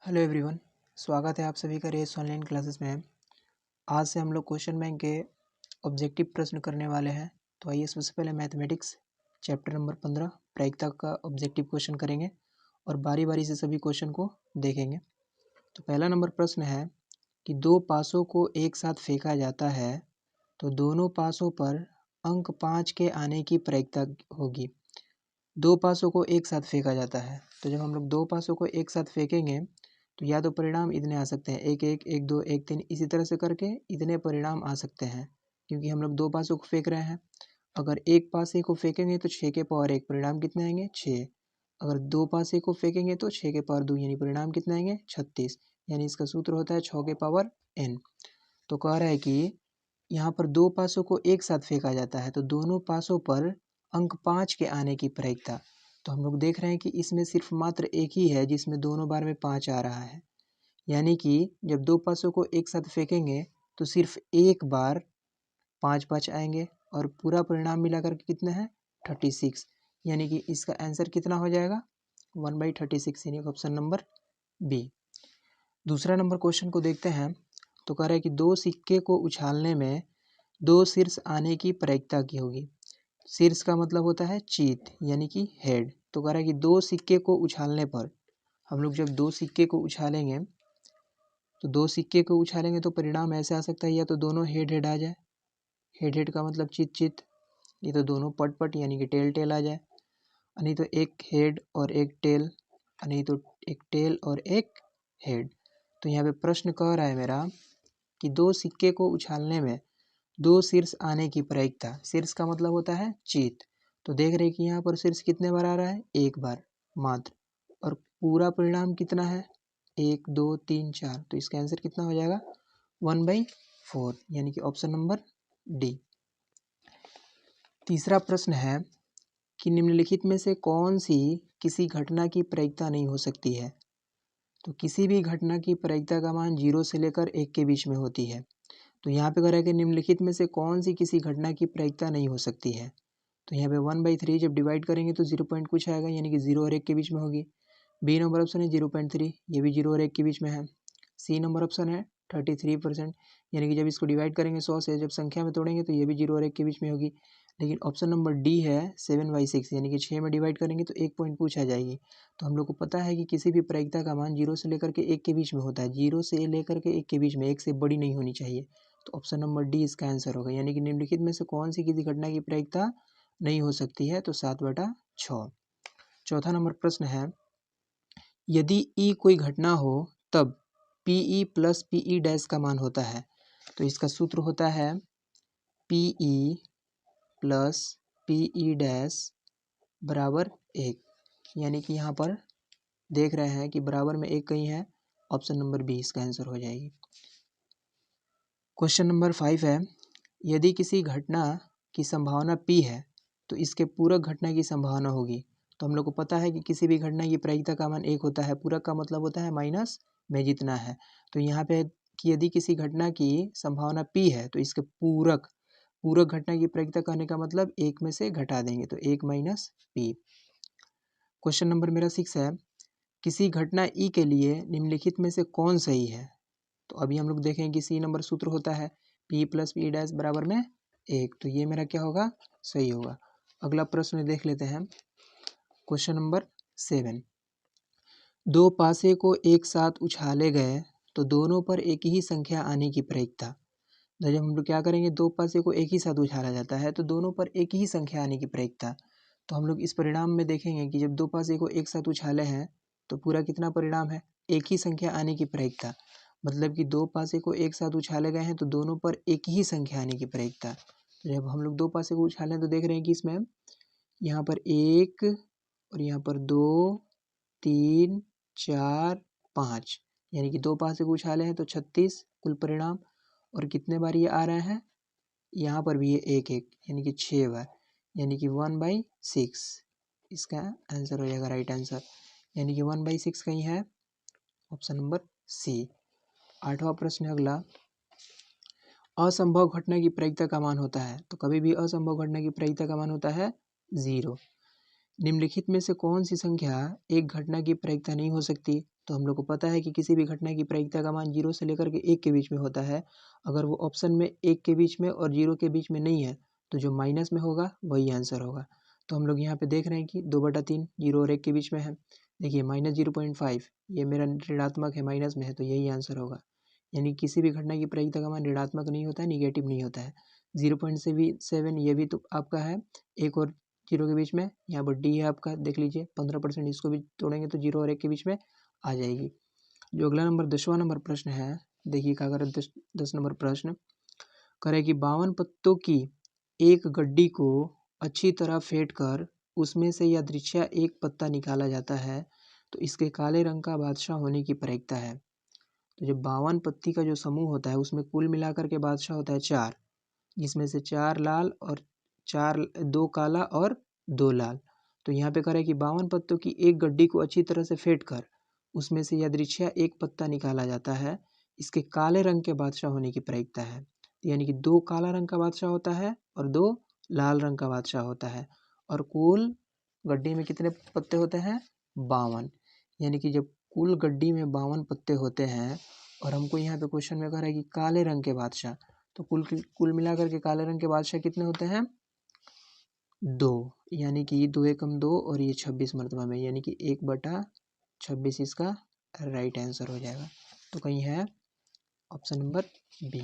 Hello everyone, स्वागत है आप सभी का रेस ऑनलाइन क्लासेस में। आज से हम लोग क्वेश्चन बैंक के ऑब्जेक्टिव प्रश्न करने वाले हैं। तो आइए सबसे पहले मैथमेटिक्स चैप्टर नंबर 15 प्रायिकता का ऑब्जेक्टिव क्वेश्चन करेंगे और बारी बारी से सभी क्वेश्चन को देखेंगे। तो पहला नंबर प्रश्न है कि दो पासों को एक साथ फेंका जाता है तो दोनों पासों पर अंक 5 के आने की प्रायिकता होगी। दो पासों को एक साथ फेंका जाता है, तो जब हम लोग दो पासों को एक साथ फेंकेंगे तो या तो परिणाम इतने आ सकते हैं, एक एक, एक दो, एक तीन, इसी तरह से करके इतने परिणाम आ सकते हैं, क्योंकि हम लोग दो पासों को फेंक रहे हैं। अगर एक पासे को फेंकेंगे तो 6 के पावर 1 परिणाम कितने आएंगे 6। अगर दो पासे को फेंकेंगे तो 6 के पावर 2 यानी परिणाम कितने आएंगे 36। यानी इसका सूत्र होता है 6 के पावर n। तो कह रहा है कि यहाँ पर दो पासों को एक साथ फेंका जाता है तो दोनों पासों पर अंक 5 के आने की प्रायिकता। तो हम लोग देख रहे हैं कि इसमें सिर्फ मात्र एक ही है जिसमें दोनों बार में 5 आ रहा है, यानी कि जब दो पासों को एक साथ फेंकेंगे तो सिर्फ एक बार 5 आएंगे और पूरा परिणाम मिलाकर के कितना है 36। यानी कि इसका आंसर कितना हो जाएगा 1/36, यानी ऑप्शन नंबर बी। दूसरा नंबर क्वेश्चन को देखते हैं। तो कह रहा है कि दो सिक्के को उछालने में दो शीर्ष आने की प्रायिकता की होगी। शीर्ष का मतलब होता है चीत, यानी कि हेड। तो कह रहा है कि दो सिक्के को उछालने पर हम लोग जब दो सिक्के को उछालेंगे तो परिणाम ऐसे आ सकता है, या तो दोनों हेड हेड आ जाए, हेड हेड का मतलब चित चित, ये तो दोनों पट पट यानी कि टेल टेल आ जाए, नहीं तो एक हेड और एक टेल, नहीं तो एक टेल और एक हेड। तो यहाँ पे प्रश्न कह रहा है मेरा कि दो सिक्के को उछालने में दो शीर्ष आने की प्रायिकता। शीर्ष का मतलब होता है चित। तो देख रहे हैं कि यहाँ पर शीर्ष कितने बार आ रहा है एक बार मात्र, और पूरा परिणाम कितना है 1 2 3 4। तो इसका आंसर कितना हो जाएगा 1/4, यानी कि ऑप्शन नंबर डी। तीसरा प्रश्न है कि निम्नलिखित में से कौन सी किसी घटना की प्रायिकता नहीं हो सकती है। तो किसी भी घटना की प्रायिकता का मान 0 से लेकर 1 के बीच में होती है। तो यहाँ पे कह रहा है कि निम्नलिखित में से कौन सी किसी घटना की प्रायिकता नहीं हो सकती है। तो यहाँ पे 1/3 जब डिवाइड करेंगे तो 0 पॉइंट कुछ आएगा, यानी कि 0 और 1 के बीच में होगी। बी नंबर ऑप्शन है 0.3, ये भी 0 और 1 के बीच में है। सी नंबर ऑप्शन है 33%, यानी कि जब इसको डिवाइड करेंगे 100 से, जब संख्या में तोड़ेंगे तो ये भी 0 और 1 के बीच में होगी। लेकिन ऑप्शन नंबर डी है 7/6, यानी कि 6 में डिवाइड करेंगे तो 1 पॉइंट कुछ आ जाएगी। तो हम लोग को पता है कि किसी भी प्रायिकता का मान 0 से लेकर के 1 के बीच में होता है, 0 से लेकर के 1 के बीच में, 1 से बड़ी नहीं होनी चाहिए। तो ऑप्शन नंबर डी इसका आंसर होगा, यानी कि निम्नलिखित में से कौन सी किसी घटना की प्रायिकता नहीं हो सकती है। तो 7/6। चौथा नंबर प्रश्न है, यदि ई कोई घटना हो तब पीई प्लस पीई डैश का मान होता है। तो इसका सूत्र होता है पीई प्लस पीई डैश बराबर 1, यानी कि यहाँ पर देख रहे हैं कि बराबर में एक कहीं है, ऑप्शन नंबर बी इसका आंसर हो जाएगी। क्वेश्चन नंबर 5 है, यदि किसी घटना की संभावना P है तो इसके पूरक घटना की संभावना होगी। तो हम लोग को पता है कि किसी भी घटना की प्रायिकता का मान 1 होता है, पूरक का मतलब होता है माइनस में जितना है। तो यहाँ पे कि यदि किसी घटना की संभावना P है तो इसके पूरक घटना की प्रायिकता कहने का मतलब 1 में से घटा देंगे, तो 1 माइनस P। क्वेश्चन नंबर मेरा 6 है, किसी घटना E के लिए निम्नलिखित में से कौन सही है। तो अभी हम लोग देखें कि सी नंबर सूत्र होता है P प्लस पी डैश बराबर में 1, तो ये मेरा क्या होगा सही होगा। अगला प्रश्न देख लेते हैं, क्वेश्चन नंबर 7। दो पासे को एक साथ उछाले गए तो दोनों पर एक ही संख्या आने की प्रायिकता। तो जब हम लोग क्या करेंगे, दो पासे को एक ही साथ उछाला जाता है तो दोनों पर एक ही संख्या आने की प्रायिकता। तो हम लोग इस परिणाम में देखेंगे कि जब दो पासे को एक साथ उछाले हैं तो पूरा कितना परिणाम है एक ही संख्या आने की प्रायिकता। मतलब कि दो पासे को एक साथ उछाले गए हैं तो दोनों पर एक ही संख्या आने की प्रायिकता। तो जब हम लोग दो पासे को उछालें तो देख रहे हैं कि इसमें यहाँ पर 1 और यहाँ पर 2 3 4 5, यानी कि दो पासे को उछाले हैं तो 36 कुल परिणाम। और कितने बार ये आ रहे हैं, यहाँ पर भी ये 1 1, यानी कि 6 बार, यानी कि 1/6 इसका आंसर हो जाएगा राइट आंसर, यानी कि 1/6 कहीं है, ऑप्शन नंबर सी। 8वां प्रश्न है अगला, असंभव घटना की प्रायिकता का मान होता है। तो कभी भी असंभव घटना की प्रायिकता का मान होता है 0। निम्नलिखित में से कौन सी संख्या एक घटना की प्रायिकता नहीं हो सकती। तो हम लोग को पता है कि किसी भी घटना की प्रायिकता का मान 0 से लेकर के 1 के बीच में होता है। अगर वो ऑप्शन में 1 के बीच में और 0 के बीच में नहीं है तो जो माइनस में होगा वही आंसर होगा। तो हम लोग यहाँ पे देख रहे हैं कि 2/3 0 और 1 के बीच में है। देखिए -0.5 ये मेरा ऋणात्मक है, माइनस में है, तो यही आंसर होगा। यानी किसी भी घटना की प्रायिकता का मान ऋणात्मक नहीं होता है, निगेटिव नहीं होता है। 0.7 ये भी तो आपका है 1 और 0 के बीच में। यहाँ पर डी है आपका, देख लीजिए 15%, इसको भी तोड़ेंगे तो 0 और 1 के बीच में आ जाएगी। जो अगला नंबर 10वां नंबर प्रश्न है, देखिए क्या करे 10 नंबर प्रश्न करे कि 52 पत्तों की एक गड्डी को अच्छी तरह फेंट कर उसमें से यादृच्छा एक पत्ता निकाला जाता है तो इसके काले रंग का बादशाह होने की प्रायिकता है। तो जो 52 पत्ती का जो समूह होता है उसमें कुल मिलाकर के बादशाह होता है 4, जिसमें से 4 लाल और 2 काला और 2 लाल। तो यहाँ पे करें कि 52 पत्तों की एक गड्डी को अच्छी तरह से फेंट कर उसमें से यादृच्छा एक पत्ता निकाला जाता है, इसके काले रंग के बादशाह होने की प्रायिकता है। यानी कि 2 काला रंग का बादशाह होता है और 2 लाल रंग का बादशाह होता है, और कुल गड्डी में कितने पत्ते होते हैं? 52। यानी कि जब कुल गड्डी में 52 पत्ते होते हैं और हमको यहाँ पे क्वेश्चन में कह रहा है कि काले रंग के बादशाह, तो कुल मिलाकर के काले रंग के बादशाह कितने होते हैं? 2। यानी कि 2 एकम 2 और ये 26 मरतबा में, यानी कि 1/26 इसका राइट आंसर हो जाएगा। तो कहीं है ऑप्शन नंबर बी।